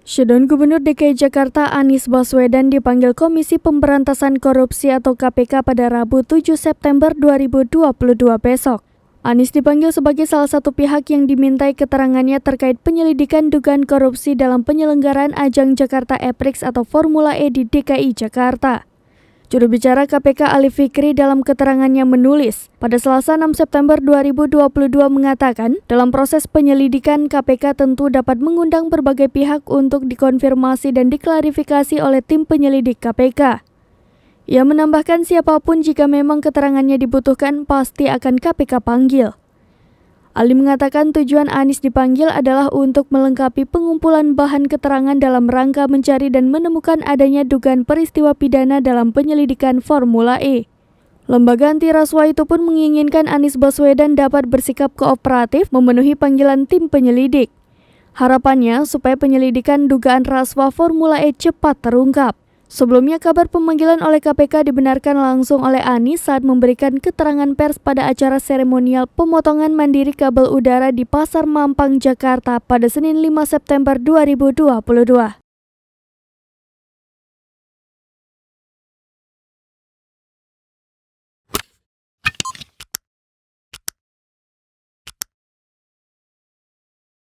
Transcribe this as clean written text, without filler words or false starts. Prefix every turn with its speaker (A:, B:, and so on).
A: Shedon Gubernur DKI Jakarta Anies Baswedan dipanggil Komisi Pemberantasan Korupsi atau KPK pada Rabu 7 September 2022 besok. Anies dipanggil sebagai salah satu pihak yang dimintai keterangannya terkait penyelidikan dugaan korupsi dalam penyelenggaraan ajang Jakarta E-Prix atau Formula E di DKI Jakarta. Juru bicara KPK Ali Fikri dalam keterangannya menulis, pada Selasa 6 September 2022 mengatakan, dalam proses penyelidikan KPK tentu dapat mengundang berbagai pihak untuk dikonfirmasi dan diklarifikasi oleh tim penyelidik KPK. Ia menambahkan siapapun jika memang keterangannya dibutuhkan pasti akan KPK panggil. Ali mengatakan tujuan Anies dipanggil adalah untuk melengkapi pengumpulan bahan keterangan dalam rangka mencari dan menemukan adanya dugaan peristiwa pidana dalam penyelidikan Formula E. Lembaga anti rasuah itu pun menginginkan Anies Baswedan dapat bersikap kooperatif memenuhi panggilan tim penyelidik. Harapannya supaya penyelidikan dugaan rasuah Formula E cepat terungkap. Sebelumnya, kabar pemanggilan oleh KPK dibenarkan langsung oleh Anies saat memberikan keterangan pers pada acara seremonial pemotongan mandiri kabel udara di Pasar Mampang, Jakarta pada Senin 5 September 2022.